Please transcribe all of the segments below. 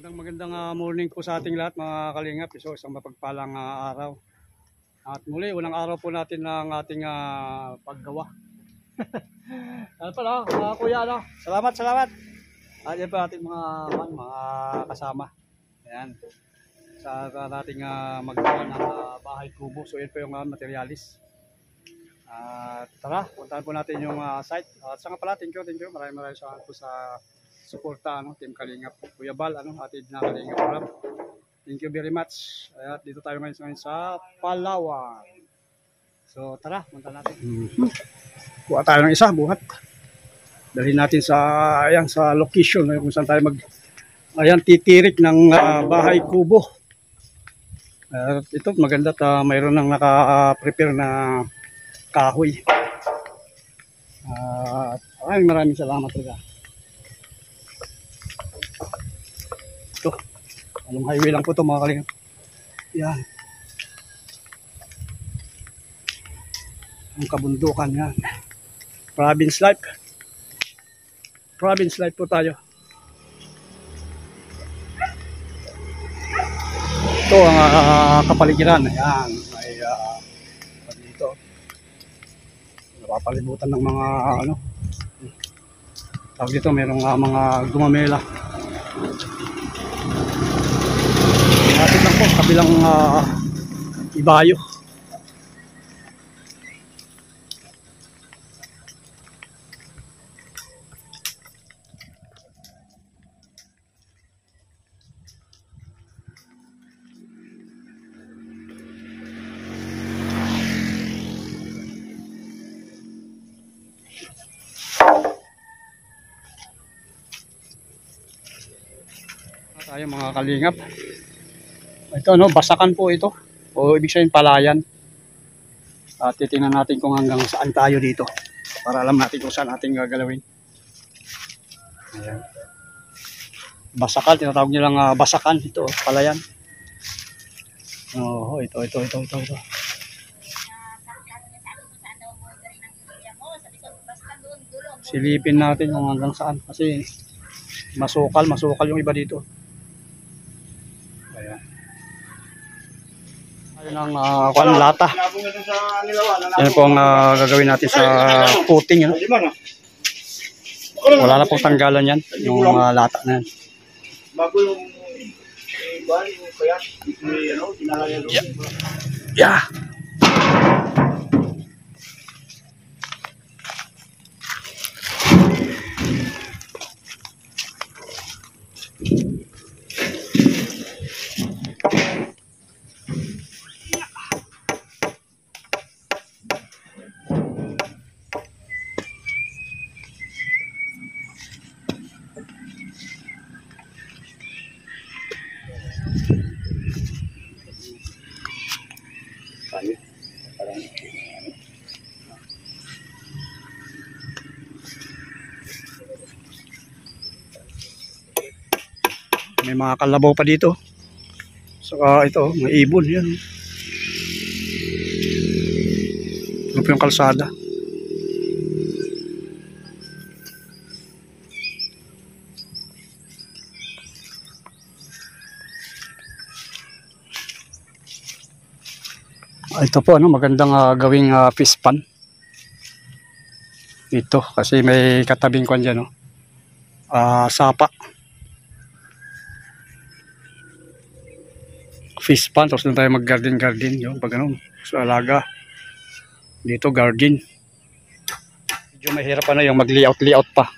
Magandang morning po sa ating lahat mga kalingap. So, isang mapagpalang araw. At muli, unang araw po natin ng ating paggawa. Ano pala, kuya, no? Salamat. At yan po ating mga kasama. Ayan. Sa ating maggawa ng bahay kubo. So, yan po yung materialis. Tara, puntahan po natin yung site. At saka pala, thank you. Maraming salamat po sa suporta, Team Kalingap. Kuya Bal, atid na Kalingap Club. Thank you very much. At dito tayo ngayon sa Palawan. So tara, punta natin. Kuha tayo ng isa, buhat. Dalhin natin sa location kung saan tayo titirik ng bahay kubo. Ito maganda at mayroon nang naka-prepare na kahoy. Maraming salamat talaga. Anong highway lang po ito mga kalingap. Yan. Ang kabundukan yan. Province life po tayo. Ito ang kapaligiran. Ayan. May dito. Napapalibutan ng mga tawag dito, mayroong mga gumamela. Natin lang po kabilang ibayo. Tayo mga kalingap. Ito basakan po ito. O ibig sabihin palayan. At titingnan natin kung hanggang saan tayo dito. Para alam natin kung saan ating gagalawin. Ayan. Basakan, tinatawag nilang basakan. Ito, palayan. Oh, ito. Silipin natin kung hanggang saan. Kasi masukal yung iba dito. Ayan. Ayun ang lata. Yan po ang gagawin natin sa puting. Wala na pong tanggalan yan. Yung lata na yan. Bago yung kaya Yeah. May mga kalabaw pa dito. Saka ito, may ibon yan. Ano po yung kalsada? Ito po magandang gawing fish pan. Ito kasi may katabing kwan dyan, sapa. Fish pan, tapos doon tayo mag garden yung pag sa alaga. Dito garden. Medyo mahirap yung mag layout pa.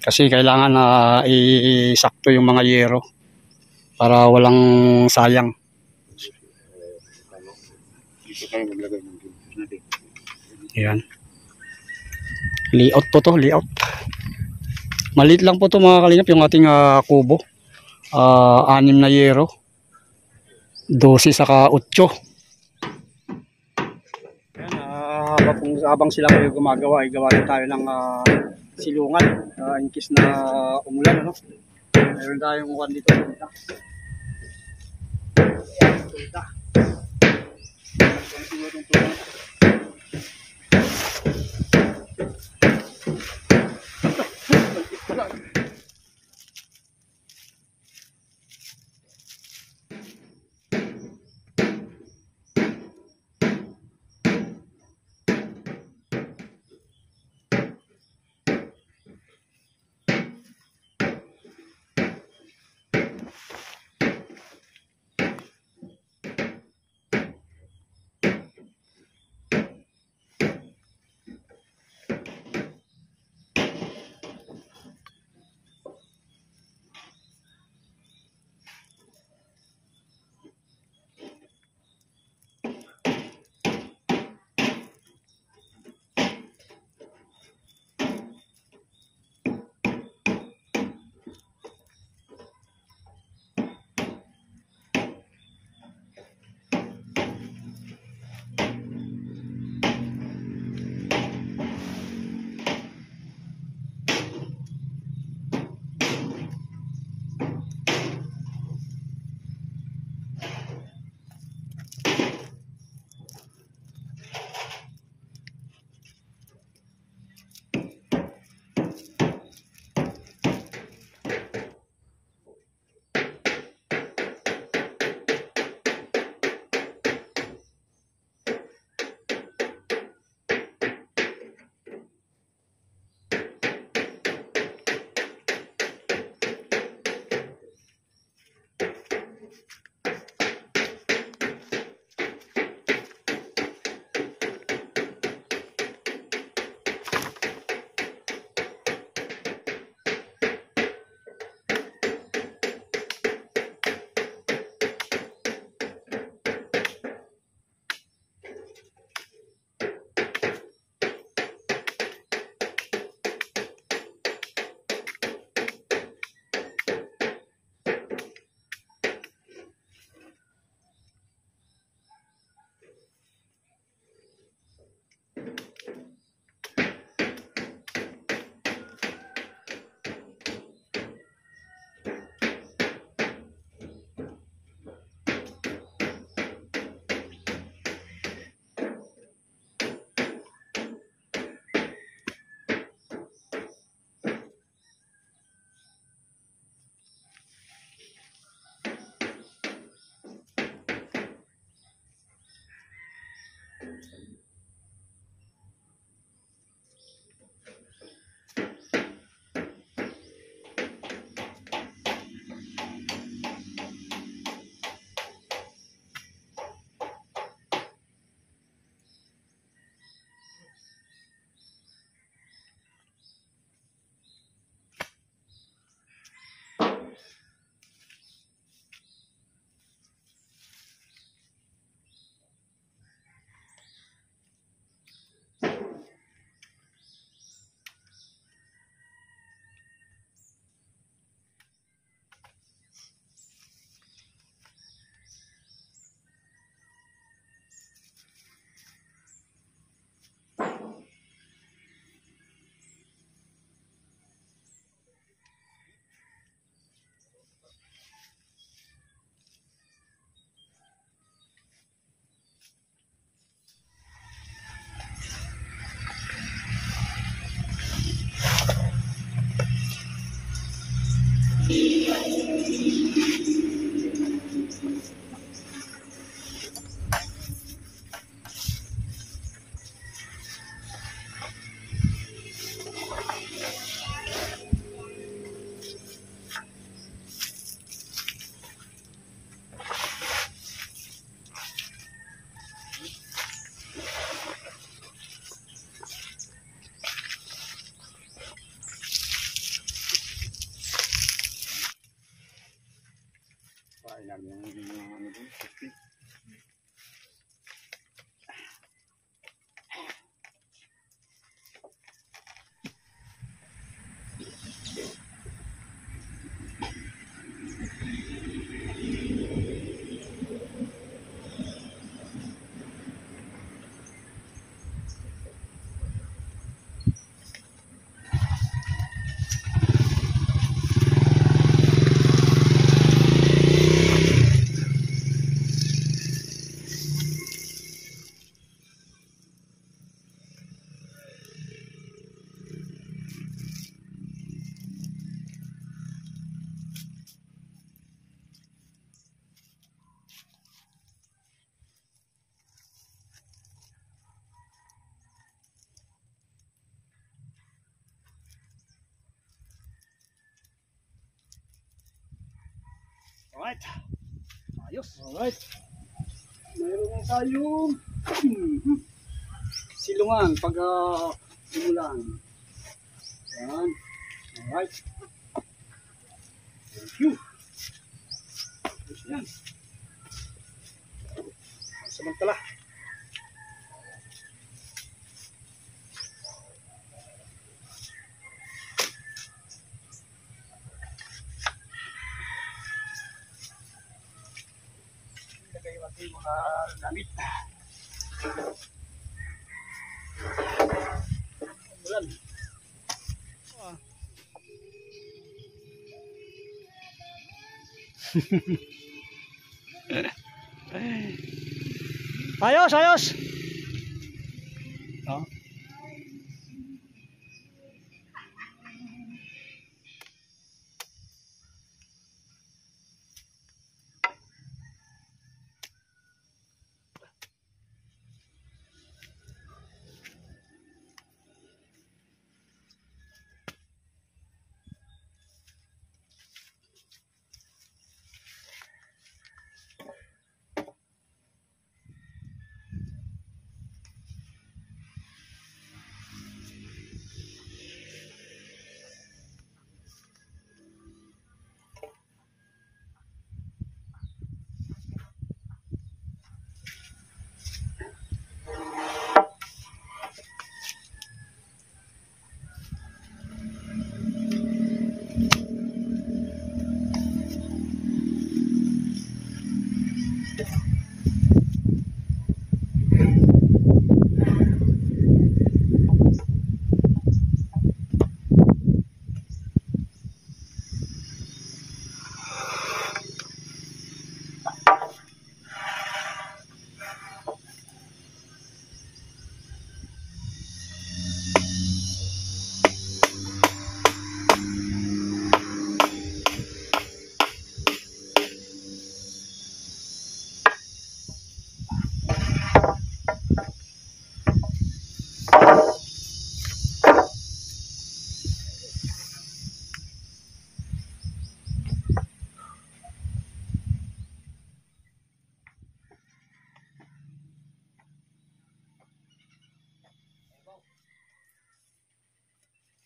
Kasi kailangan isakto yung mga yero para walang sayang. Ayan. Layout po to, layout. Maliit lang po to mga kalingap yung ating kubo. 6 na yero. 12 saka 8. Ayan, habang sila kayo gumagawa, gawa rin tayo ng silungan in case na umulan, Meron tayong uwan dito. Alright. Ayos. Alright. Mayroon na tayong silungan pag umulan. Yan. Alright. Thank you. Yan. Samantala. Ilagay natin yung mga gamit. Umulan. Ayos, ayos. Oh.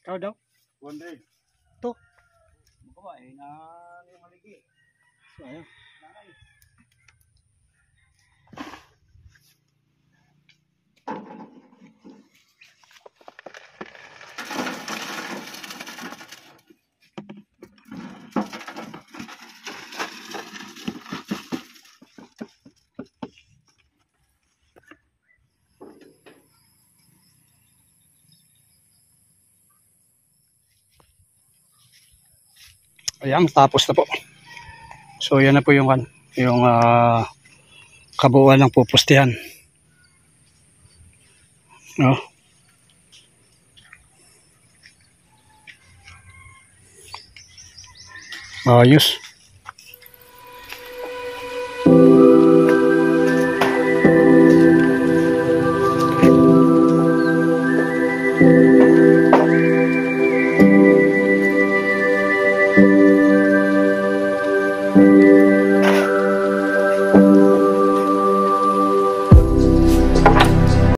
Ikaw daw? Wonder. Ito. Baka eh, na yung haligi. So, ayun. Ayan, tapos na po. So, yan na po yung kabuuan ng pupustihan. No? Ayos.